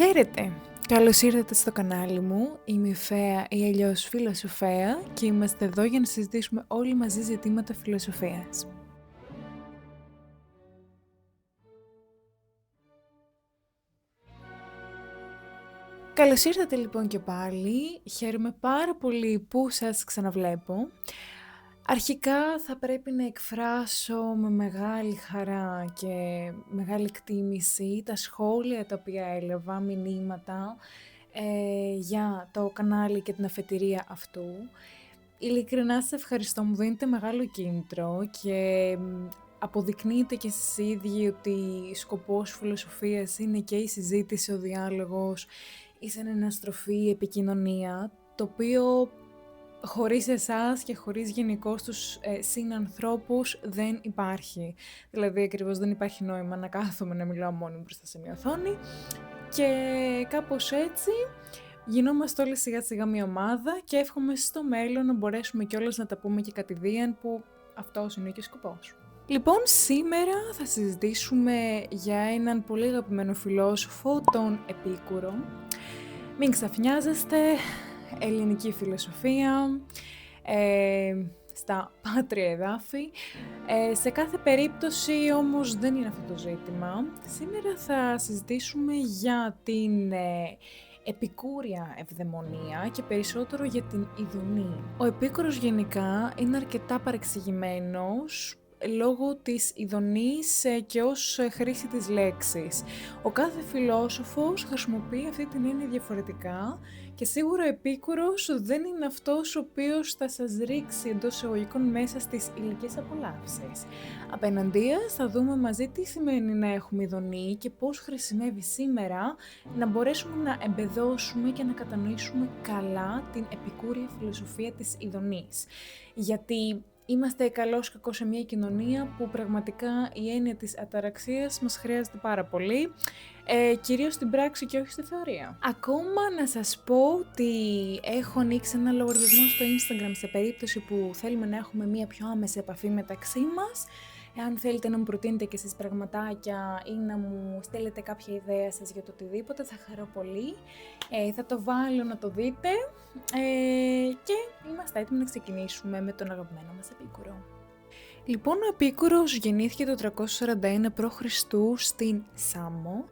Χαίρετε! Καλώς ήρθατε στο κανάλι μου. Είμαι η Φαία ή αλλιώς Φιλοσοφέα και είμαστε εδώ για να συζητήσουμε όλοι μαζί ζητήματα φιλοσοφίας. Καλώς ήρθατε λοιπόν και πάλι. Χαίρομαι πάρα πολύ που σας ξαναβλέπω. Αρχικά θα πρέπει να εκφράσω με μεγάλη χαρά και μεγάλη εκτίμηση τα σχόλια τα οποία έλαβα, μηνύματα για το κανάλι και την αφετηρία αυτού. Ειλικρινά σας ευχαριστώ, μου δίνετε μεγάλο κίνητρο και αποδεικνύετε και εσείς ίδιοι ότι σκοπός φιλοσοφίας είναι και η συζήτηση, ο διάλογος, η συναναστροφή, η επικοινωνία, το οποίο χωρίς εσάς και χωρίς γενικώς τους συνανθρώπους δεν υπάρχει. Δηλαδή ακριβώς δεν υπάρχει νόημα να κάθομαι να μιλάω μόνη μου μπροστά σε μια οθόνη και κάπως έτσι γινόμαστε όλοι σιγά σιγά μια ομάδα και εύχομαι στο μέλλον να μπορέσουμε κιόλας να τα πούμε και κατηδίαν, που αυτός είναι και ο σκοπός. Λοιπόν, σήμερα θα συζητήσουμε για έναν πολύ αγαπημένο φιλόσοφο, τον Επίκουρο. Μην ξαφνιάζεστε, ελληνική φιλοσοφία, στα πάτρια εδάφη. Σε κάθε περίπτωση όμως δεν είναι αυτό το ζήτημα. Σήμερα θα συζητήσουμε για την επικούρια ευδαιμονία και περισσότερο για την ειδονή. Ο Επίκουρος γενικά είναι αρκετά παρεξηγημένος λόγω της ειδονής και ως χρήση της λέξης. Ο κάθε φιλόσοφος χρησιμοποιεί αυτή την έννοια διαφορετικά και σίγουρα ο Επίκουρος δεν είναι αυτός ο οποίος θα σας ρίξει εντός εισαγωγικών μέσα στις ηλικές απολαύσεις. Απέναντίας θα δούμε μαζί τι σημαίνει να έχουμε ειδονή και πώς χρησιμεύει σήμερα να μπορέσουμε να εμπεδώσουμε και να κατανοήσουμε καλά την επικούρια φιλοσοφία της ειδονής. Γιατί είμαστε καλώς κακώς σε μια κοινωνία που πραγματικά η έννοια της αταραξίας μας χρειάζεται πάρα πολύ, κυρίως στην πράξη και όχι στη θεωρία. Ακόμα να σας πω ότι έχω ανοίξει ένα λογαριασμό στο Instagram σε περίπτωση που θέλουμε να έχουμε μια πιο άμεση επαφή μεταξύ μας. Εάν θέλετε να μου προτείνετε και εσείς πραγματάκια ή να μου στέλνετε κάποια ιδέα σας για το οτιδήποτε, θα χαρώ πολύ. Θα το βάλω να το δείτε και είμαστε έτοιμοι να ξεκινήσουμε με τον αγαπημένο μας Επίκουρο. Λοιπόν, ο Επίκουρος γεννήθηκε το 341 π.Χ. στην Σάμο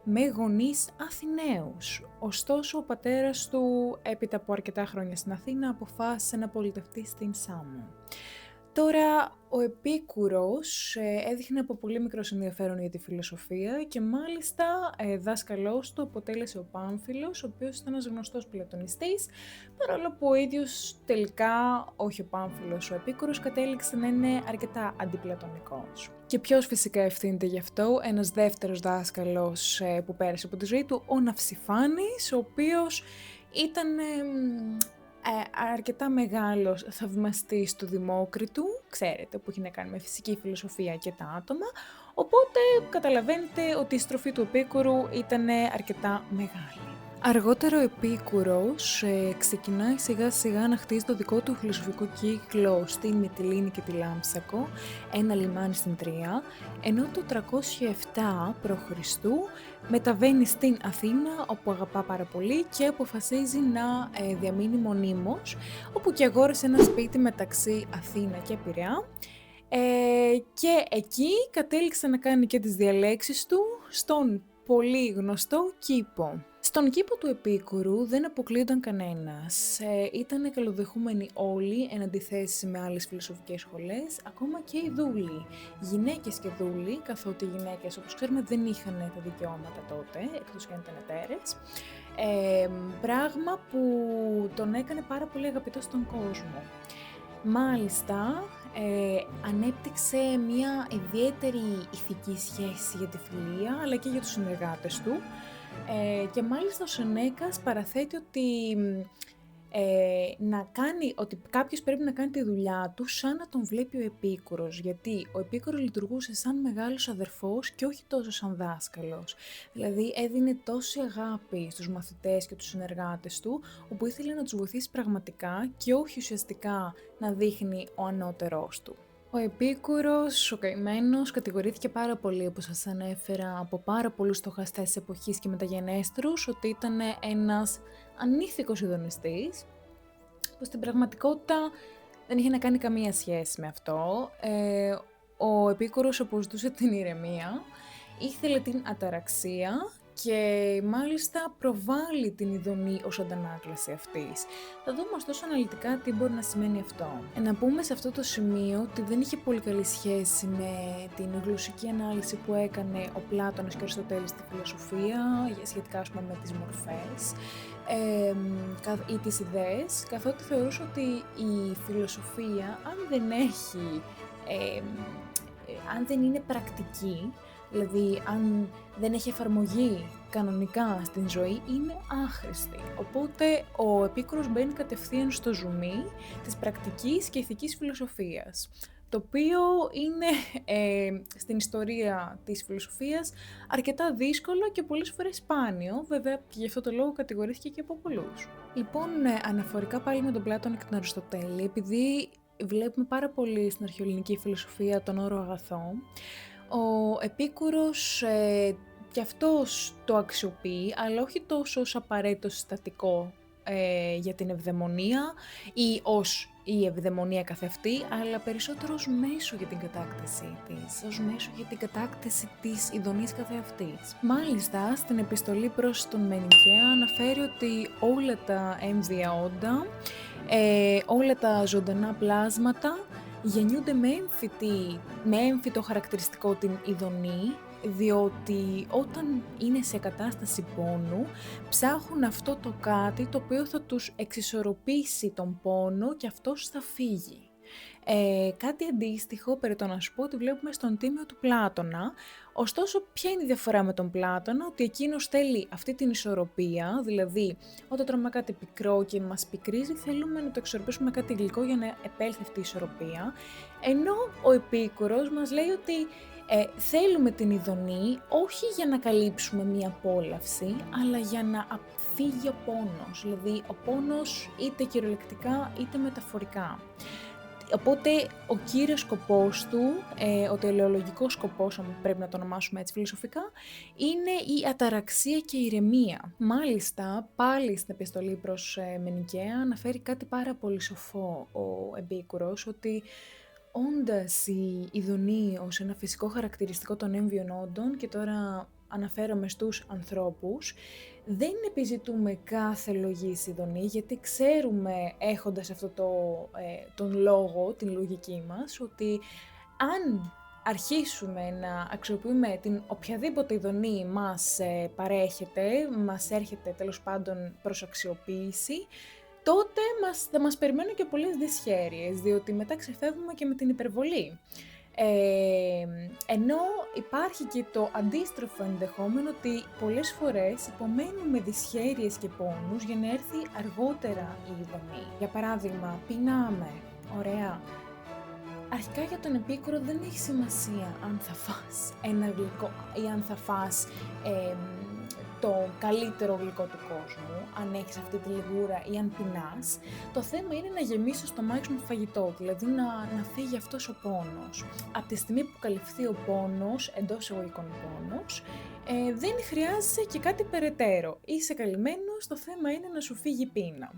με γονείς Αθηναίους. Ωστόσο, ο πατέρας του, έπειτα από αρκετά χρόνια στην Αθήνα, αποφάσισε να πολιτευτεί στην Σάμο. Τώρα, ο Επίκουρος έδειχνε από πολύ μικρός ενδιαφέρον για τη φιλοσοφία και μάλιστα δάσκαλός του αποτέλεσε ο Πάμφιλος, ο οποίος ήταν ένας γνωστός πλατωνιστής, παρόλο που ο ίδιος τελικά, όχι ο Πάμφιλος, ο Επίκουρος κατέληξε να είναι αρκετά αντιπλατωνικός. Και ποιος φυσικά ευθύνεται γι' αυτό? Ένας δεύτερος δάσκαλος που πέρασε από τη ζωή του, ο Ναυσιφάνης, ο οποίος ήταν αρκετά μεγάλος θαυμαστής του Δημόκριτου, ξέρετε, που έχει να κάνει με φυσική φιλοσοφία και τα άτομα, οπότε καταλαβαίνετε ότι η στροφή του Επίκουρου ήταν αρκετά μεγάλη. Αργότερα ο Επίκουρος ξεκινάει σιγά σιγά να χτίζει το δικό του φιλοσοφικό κύκλο στην Μυτιλήνη και τη Λάμψακο, ένα λιμάνι στην Τρία, ενώ το 307 π.Χ. μεταβαίνει στην Αθήνα, όπου αγαπά πάρα πολύ και αποφασίζει να διαμείνει μονίμως, όπου και αγόρασε ένα σπίτι μεταξύ Αθήνα και Πειραιά, και εκεί κατέληξε να κάνει και τις διαλέξεις του στον πολύ γνωστό κήπο. Στον κήπο του Επίκουρου δεν αποκλείονταν κανένας. Ήταν καλοδεχούμενοι όλοι εν αντιθέσει με άλλες φιλοσοφικές σχολές, ακόμα και οι δούλοι. Γυναίκες και δούλοι, καθότι οι γυναίκες, όπως ξέρουμε, δεν είχαν τα δικαιώματα τότε, εκτός και αν ήταν εταίρες. Πράγμα που τον έκανε πάρα πολύ αγαπητό στον κόσμο. Μάλιστα, ανέπτυξε μια ιδιαίτερη ηθική σχέση για τη φιλία, αλλά και για τους συνεργάτες του. Και μάλιστα ο Σενέκας παραθέτει ότι κάποιος πρέπει να κάνει τη δουλειά του σαν να τον βλέπει ο Επίκουρος, γιατί ο Επίκουρος λειτουργούσε σαν μεγάλος αδερφός και όχι τόσο σαν δάσκαλος. Δηλαδή έδινε τόση αγάπη στους μαθητές και τους συνεργάτες του, όπου ήθελε να τους βοηθήσει πραγματικά και όχι ουσιαστικά να δείχνει ο ανώτερός του. Ο Επίκουρος, ο καημένος, κατηγορήθηκε πάρα πολύ, όπως σας ανέφερα, από πάρα πολλούς στοχαστές της εποχής και μεταγενέστερους, ότι ήταν ένας ανήθικος ειδονιστής, που στην πραγματικότητα δεν είχε να κάνει καμία σχέση με αυτό. Ο Επίκουρος αποζητούσε την ηρεμία, ήθελε την αταραξία και μάλιστα προβάλλει την ειδονή ως αντανάκλαση αυτής. Θα δούμε ωστόσο αναλυτικά τι μπορεί να σημαίνει αυτό. Να πούμε σε αυτό το σημείο ότι δεν είχε πολύ καλή σχέση με την γλωσσική ανάλυση που έκανε ο Πλάτωνας και ο Αριστοτέλης στη φιλοσοφία, σχετικά ας πούμε με τις μορφές ή τις ιδέες, καθότι θεωρούσε ότι η φιλοσοφία, αν δεν είναι πρακτική, δηλαδή αν δεν έχει εφαρμογή κανονικά στην ζωή, είναι άχρηστη. Οπότε ο Επίκουρος μπαίνει κατευθείαν στο ζουμί της πρακτικής και ηθικής φιλοσοφίας, το οποίο είναι στην ιστορία της φιλοσοφίας αρκετά δύσκολο και πολλές φορές σπάνιο, βέβαια και γι' αυτό το λόγο κατηγορήθηκε και από πολλούς. Λοιπόν, αναφορικά πάλι με τον Πλάτωνα και τον Αριστοτέλη, επειδή βλέπουμε πάρα πολύ στην αρχαιοελληνική φιλοσοφία τον όρο αγαθό, ο Επίκουρος και αυτός το αξιοποιεί, αλλά όχι τόσο ως απαραίτητο συστατικό για την ευδαιμονία ή ως η ευδαιμονία καθ' αυτή, αλλά περισσότερο ως μέσο για την κατάκτηση της, ως μέσο για την κατάκτηση της ειδονής καθ' αυτής. Μάλιστα, στην επιστολή προς τον Μενικαία αναφέρει ότι όλα τα έμβια όντα, όλα τα ζωντανά πλάσματα γεννιούνται με έμφυτο χαρακτηριστικό την ειδονή, διότι όταν είναι σε κατάσταση πόνου, ψάχνουν αυτό το κάτι το οποίο θα τους εξισορροπήσει τον πόνο και αυτός θα φύγει. Κάτι αντίστοιχο, περιττό να σου πω, ότι βλέπουμε στον Τίμιο του Πλάτωνα. Ωστόσο, ποια είναι η διαφορά με τον Πλάτωνα? Ότι εκείνος θέλει αυτή την ισορροπία, δηλαδή όταν τρώμε κάτι πικρό και μας πικρίζει, θέλουμε να το εξορροπήσουμε με κάτι γλυκό για να επέλθει αυτή η ισορροπία, ενώ ο Επίκουρος μας λέει ότι θέλουμε την ειδονή όχι για να καλύψουμε μία απόλαυση, αλλά για να φύγει ο πόνος, δηλαδή ο πόνος είτε κυριολεκτικά είτε μεταφορικά. Οπότε ο κύριος σκοπός του, ο τελεολογικός σκοπός, αν πρέπει να το ονομάσουμε έτσι φιλοσοφικά, είναι η αταραξία και η ηρεμία. Μάλιστα, πάλι στην επιστολή προς Μενικαία αναφέρει κάτι πάρα πολύ σοφό ο Επίκουρος, ότι όντας η ειδονή ως ένα φυσικό χαρακτηριστικό των έμβιων όντων, και τώρα αναφέρομαι στους ανθρώπους, δεν επιζητούμε κάθε λογής ειδονή, γιατί ξέρουμε, έχοντας αυτό τον λόγο, την λογική μας, ότι αν αρχίσουμε να αξιοποιούμε την οποιαδήποτε ειδονή μας παρέχεται, μας έρχεται τέλος πάντων προς αξιοποίηση, τότε θα μας περιμένουν και πολλές δυσχέρειες, διότι μετά ξεφεύγουμε και με την υπερβολή. Ενώ υπάρχει και το αντίστροφο ενδεχόμενο ότι πολλές φορές υπομένουμε δυσχέρειες και πόνους για να έρθει αργότερα η ειδονή. Για παράδειγμα, πεινάμε, ωραία. Αρχικά για τον Επίκουρο δεν έχει σημασία αν θα φας ένα γλυκό ή αν θα φας το καλύτερο γλυκό του κόσμου, αν έχεις αυτή τη λιγούρα ή αν πεινάς. Το θέμα είναι να γεμίσεις το στομάχι σου με φαγητό, δηλαδή να φύγει αυτός ο πόνος. Από τη στιγμή που καλυφθεί ο πόνος, εντός εισαγωγικών πόνος, δεν χρειάζεσαι και κάτι περαιτέρω. Είσαι καλυμμένος, το θέμα είναι να σου φύγει η πείνα.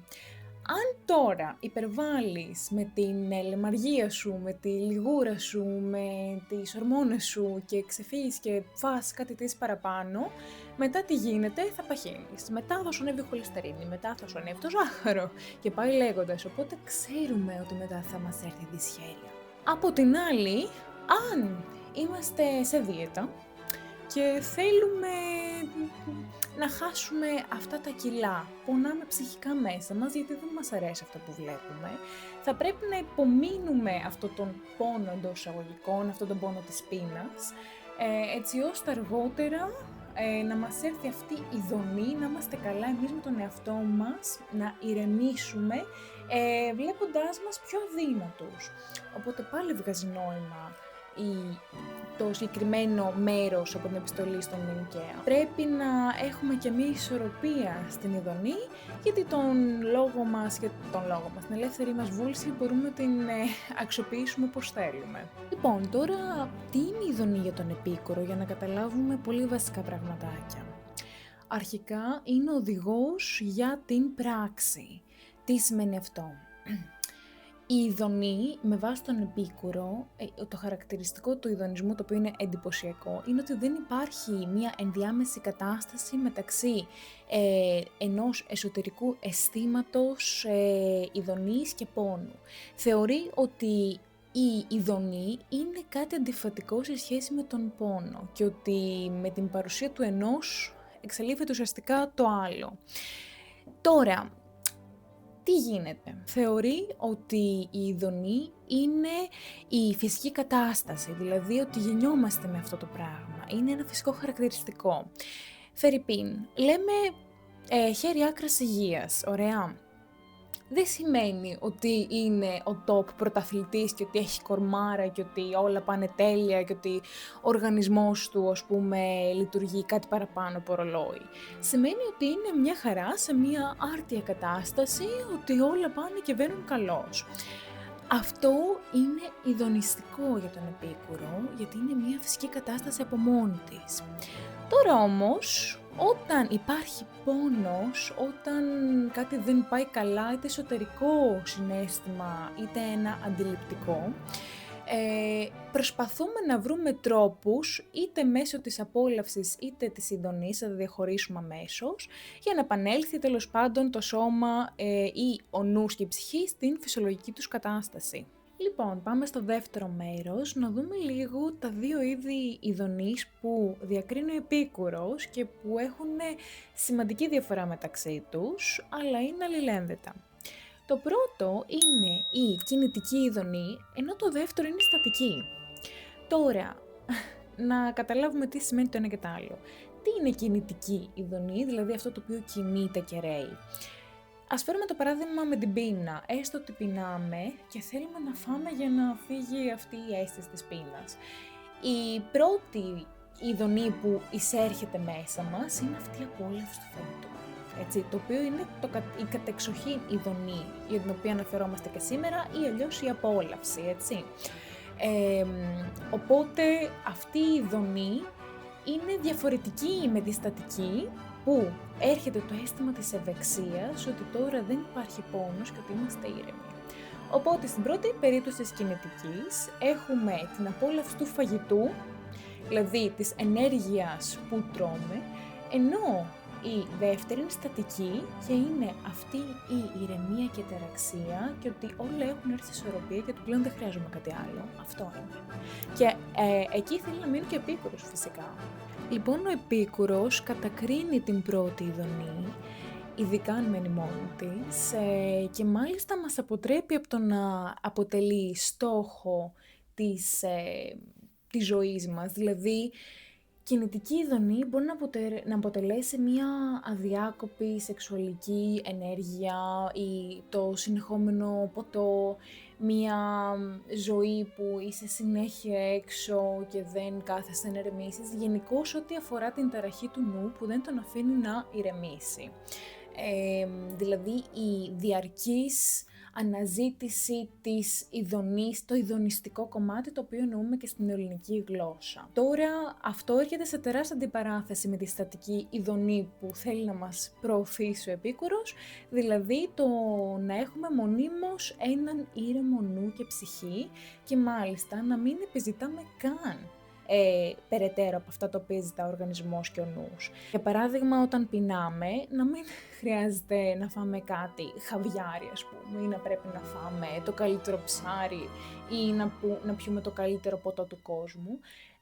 Αν τώρα υπερβάλλεις με την λεμαργία σου, με τη λιγούρα σου, με τις ορμόνες σου και ξεφύγεις και φας κάτι της παραπάνω, μετά τι γίνεται? Θα παχύνεις. Μετά θα σου ανέβει η χολυστερίνη, μετά θα σου ανέβει το ζάχαρο και πάει λέγοντας. Οπότε ξέρουμε ότι μετά θα μας έρθει η δυσχέρεια. Από την άλλη, αν είμαστε σε δίαιτα και θέλουμε να χάσουμε αυτά τα κιλά, πονάμε ψυχικά μέσα μας γιατί δεν μας αρέσει αυτό που βλέπουμε, θα πρέπει να υπομείνουμε αυτόν τον πόνο εντός εισαγωγικών, αυτόν τον πόνο της πείνας, έτσι ώστε αργότερα να μας έρθει αυτή η ειδονή, να είμαστε καλά εμείς με τον εαυτό μας, να ηρεμήσουμε, βλέποντάς μας πιο αδύνατους. Οπότε πάλι βγάζει νόημα το συγκεκριμένο μέρος από την επιστολή στον Νικαία. Πρέπει να έχουμε και μια ισορροπία στην ειδονή, γιατί την ελεύθερη μας βούληση μπορούμε να την αξιοποιήσουμε όπως θέλουμε. Λοιπόν, τώρα τι είναι η ειδονή για τον Επίκουρο, για να καταλάβουμε πολύ βασικά πραγματάκια. Αρχικά είναι οδηγός για την πράξη. Τι σημαίνει αυτό? Η ειδονή, με βάση τον Επίκουρο, το χαρακτηριστικό του ειδονισμού, το οποίο είναι εντυπωσιακό, είναι ότι δεν υπάρχει μια ενδιάμεση κατάσταση μεταξύ ενός εσωτερικού αισθήματος ειδονής και πόνου. Θεωρεί ότι η ειδονή είναι κάτι αντιφατικό σε σχέση με τον πόνο και ότι με την παρουσία του ενός εξαλείφεται ουσιαστικά το άλλο. Τώρα, τι γίνεται? Θεωρεί ότι η ειδονή είναι η φυσική κατάσταση, δηλαδή ότι γεννιόμαστε με αυτό το πράγμα. Είναι ένα φυσικό χαρακτηριστικό. Φερρυπίν, λέμε χέρι άκρας υγείας, ωραία. Δεν σημαίνει ότι είναι ο top πρωταθλητής και ότι έχει κορμάρα και ότι όλα πάνε τέλεια και ότι ο οργανισμός του, ας πούμε, λειτουργεί κάτι παραπάνω από ρολόι. Σημαίνει ότι είναι μια χαρά σε μια άρτια κατάσταση, ότι όλα πάνε και βαίνουν καλώς. Αυτό είναι ειδονιστικό για τον Επίκουρο, γιατί είναι μια φυσική κατάσταση από μόνη της. Τώρα όμως, όταν υπάρχει πόνος, όταν κάτι δεν πάει καλά, είτε εσωτερικό συναίσθημα, είτε ένα αντιληπτικό, προσπαθούμε να βρούμε τρόπους, είτε μέσω της απόλαυσης είτε της ειδονής, θα τα διαχωρίσουμε αμέσως, για να επανέλθει τέλος πάντων το σώμα ή ο νους και η ψυχή στην φυσιολογική τους κατάσταση. Λοιπόν, πάμε στο δεύτερο μέρος, να δούμε λίγο τα δύο είδη ειδονής που διακρίνει ο Επίκουρος και που έχουν σημαντική διαφορά μεταξύ τους, αλλά είναι αλληλένδετα. Το πρώτο είναι η κινητική ειδονή, ενώ το δεύτερο είναι η στατική. Τώρα, να καταλάβουμε τι σημαίνει το ένα και το άλλο. Τι είναι κινητική ειδονή, δηλαδή αυτό το οποίο κινείται και ρέει? Ας φέρουμε το παράδειγμα με την πείνα. Έστω ότι πεινάμε και θέλουμε να φάμε για να φύγει αυτή η αίσθηση της πείνας. Η πρώτη ειδονή που εισέρχεται μέσα μας είναι αυτή η απόλαυση του φαγητού. Έτσι, το οποίο είναι η κατεξοχήν ειδονή, για την οποία αναφερόμαστε και σήμερα, ή αλλιώς η απόλαυση, έτσι. Οπότε αυτή η ειδονή είναι διαφορετική με τη στατική, που έρχεται το αίσθημα της ευεξίας, ότι τώρα δεν υπάρχει πόνος και ότι είμαστε ήρεμοι. Οπότε στην πρώτη περίπτωση της κινητικής έχουμε την απόλαυση του φαγητού, δηλαδή της ενέργειας που τρώμε, ενώ η δεύτερη είναι στατική και είναι αυτή η ηρεμία και η τεραξία και ότι όλα έχουν έρθει σε ισορροπία και του πλέον δεν χρειάζομαι κάτι άλλο. Αυτό είναι. Και εκεί θέλει να μείνει και ο Επίκουρος φυσικά. Λοιπόν, ο Επίκουρος κατακρίνει την πρώτη ειδονή, ειδικά αν μένει μόνη της, και μάλιστα μας αποτρέπει από το να αποτελεί στόχο της ζωής μας. Δηλαδή, κινητική ειδονή μπορεί να αποτελέσει μια αδιάκοπη σεξουαλική ενέργεια ή το συνεχόμενο ποτό, μια ζωή που είσαι συνέχεια έξω και δεν κάθεσαι να ηρεμήσεις, γενικώς ό,τι αφορά την ταραχή του νου που δεν τον αφήνει να ηρεμήσει. Δηλαδή η διαρκής αναζήτηση της ειδονής, το ειδονιστικό κομμάτι, το οποίο εννοούμε και στην ελληνική γλώσσα. Τώρα αυτό έρχεται σε τεράστια αντιπαράθεση με τη στατική ειδονή που θέλει να μας προωθήσει ο Επίκουρος, δηλαδή το να έχουμε μονίμως έναν ήρεμο νου και ψυχή και μάλιστα να μην επιζητάμε καν περαιτέρω από αυτά τα οποία ζητά ο οργανισμός και ο νους. Για παράδειγμα, όταν πεινάμε, να μην χρειάζεται να φάμε κάτι χαβιάρι, ας πούμε, ή να πρέπει να φάμε το καλύτερο ψάρι ή να πιούμε το καλύτερο ποτό του κόσμου.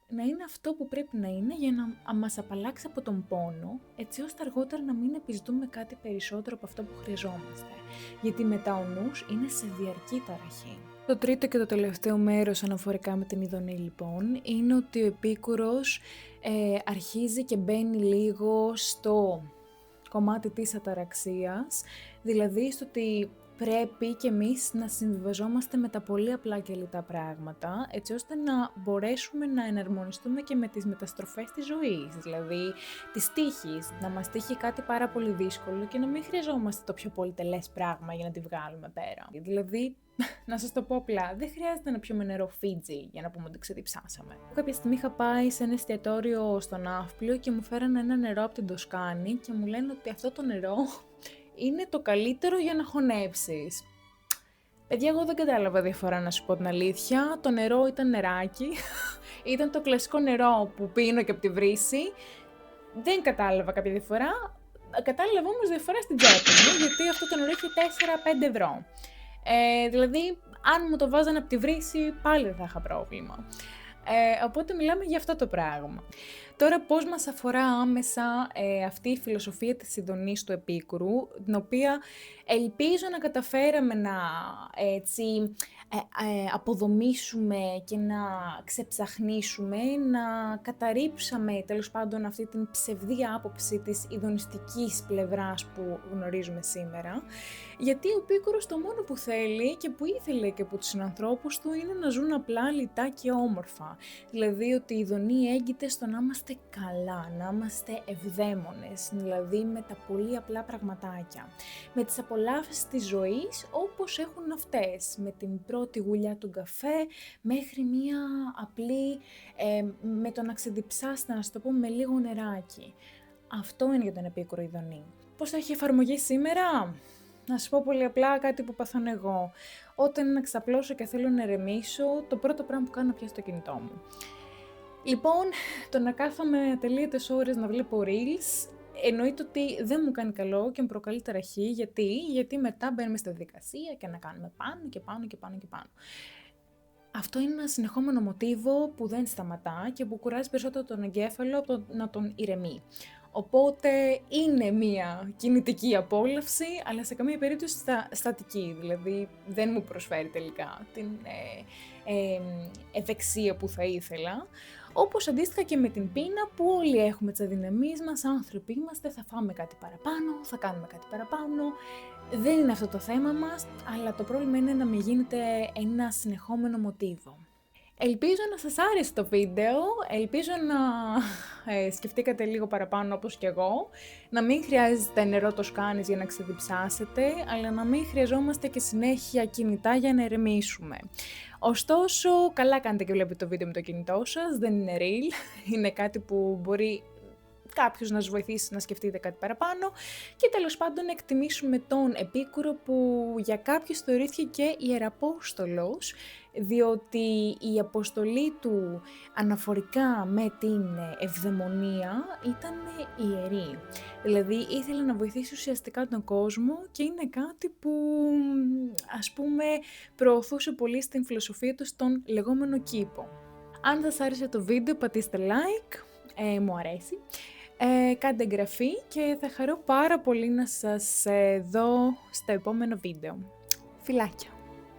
Να είναι αυτό που πρέπει να είναι για να μας απαλλάξει από τον πόνο, έτσι ώστε αργότερα να μην επιζητούμε κάτι περισσότερο από αυτό που χρειαζόμαστε. Γιατί μετά ο νους είναι σε διαρκή ταραχή. Το τρίτο και το τελευταίο μέρος αναφορικά με την ειδονή λοιπόν, είναι ότι ο Επίκουρος αρχίζει και μπαίνει λίγο στο κομμάτι της αταραξίας, δηλαδή στο ότι πρέπει και εμείς να συμβιβαζόμαστε με τα πολύ απλά και λιτά πράγματα, έτσι ώστε να μπορέσουμε να εναρμονιστούμε και με τις μεταστροφές της ζωής, δηλαδή της τύχης, να μας τύχει κάτι πάρα πολύ δύσκολο και να μην χρειαζόμαστε το πιο πολυτελές πράγμα για να τη βγάλουμε πέρα. Δηλαδή, να σας το πω απλά, δεν χρειάζεται να πιούμε νερό Φίτζι για να πούμε ότι ξεδιψάσαμε. Κάποια στιγμή είχα πάει σε ένα εστιατόριο στο Ναύπλιο και μου φέρανε ένα νερό από την Τοσκάνη και μου λένε ότι αυτό το νερό είναι το καλύτερο για να χωνεύσεις. Παιδιά, εγώ δεν κατάλαβα διαφορά, να σου πω την αλήθεια. Το νερό ήταν νεράκι, ήταν το κλασικό νερό που πίνω και από τη βρύση. Δεν κατάλαβα κάποια διαφορά, κατάλαβα όμως διαφορά στην τσέπη μου, γιατί αυτό το νερό είχε 4-5 ευρώ. Δηλαδή, αν μου το βάζανε από τη βρύση, πάλι δεν θα είχα πρόβλημα. Οπότε μιλάμε για αυτό το πράγμα. Τώρα πώς μας αφορά άμεσα αυτή η φιλοσοφία της ειδονής του Επίκουρου, την οποία ελπίζω να καταφέραμε να αποδομήσουμε και να ξεψαχνίσουμε, να καταρρίψαμε τέλος πάντων αυτή την ψευδή άποψη της ειδονιστικής πλευράς που γνωρίζουμε σήμερα, γιατί ο Επίκουρος το μόνο που θέλει και που ήθελε και από τους συνανθρώπους του είναι να ζουν απλά, λιτά και όμορφα. Δηλαδή ότι η ειδονή έγκυται στο να είμαστε καλά, να είμαστε ευδαίμονες, δηλαδή με τα πολύ απλά πραγματάκια, με τις απολαύσεις της ζωής όπως έχουν αυτές, με την πρώτη γουλιά του καφέ μέχρι μία απλή, με το να ξεδιψάστε, να σου το πω, με λίγο νεράκι. Αυτό είναι για τον Επίκουρο ειδονή. Πώς θα έχει εφαρμογή σήμερα? Να σου πω πολύ απλά κάτι που παθαίνω εγώ. Όταν ξαπλώσω και θέλω να ηρεμήσω, το πρώτο πράγμα που κάνω είναι να πιάσω το κινητό μου. Λοιπόν, το να κάθομαι ατελείωτες ώρες να βλέπω reels, εννοείται ότι δεν μου κάνει καλό και μου προκαλεί ταραχή. Γιατί μετά μπαίνουμε στη διαδικασία και να κάνουμε πάνω και πάνω και πάνω και πάνω. Αυτό είναι ένα συνεχόμενο μοτίβο που δεν σταματά και που κουράζει περισσότερο τον εγκέφαλο από το να τον ηρεμεί. Οπότε είναι μία κινητική απόλαυση, αλλά σε καμία περίπτωση στατική, δηλαδή δεν μου προσφέρει τελικά την ευεξία που θα ήθελα. Όπως αντίστοιχα και με την πείνα που όλοι έχουμε τις αδυναμίες μας, άνθρωποι είμαστε, θα φάμε κάτι παραπάνω, θα κάνουμε κάτι παραπάνω. Δεν είναι αυτό το θέμα μας, αλλά το πρόβλημα είναι να μην γίνεται ένα συνεχόμενο μοτίβο. Ελπίζω να σας άρεσε το βίντεο, ελπίζω να σκεφτήκατε λίγο παραπάνω όπως και εγώ, να μην χρειάζεται νερό Τοσκάνης για να ξεδιψάσετε, αλλά να μην χρειαζόμαστε και συνέχεια κινητά για να ηρεμήσουμε. Ωστόσο, καλά κάνετε και βλέπετε το βίντεο με το κινητό σας, δεν είναι real, είναι κάτι που μπορεί κάποιος να σας βοηθήσει να σκεφτείτε κάτι παραπάνω και τέλος πάντων να εκτιμήσουμε τον Επίκουρο που για κάποιους θεωρήθηκε και ιεραπόστολος, διότι η αποστολή του αναφορικά με την ευδαιμονία ήταν ιερή. Δηλαδή ήθελε να βοηθήσει ουσιαστικά τον κόσμο και είναι κάτι που ας πούμε προωθούσε πολύ στην φιλοσοφία του στον λεγόμενο κήπο. Αν σας άρεσε το βίντεο πατήστε like, μου αρέσει. Κάντε εγγραφή και θα χαρώ πάρα πολύ να σας δω στο επόμενο βίντεο. Φιλάκια!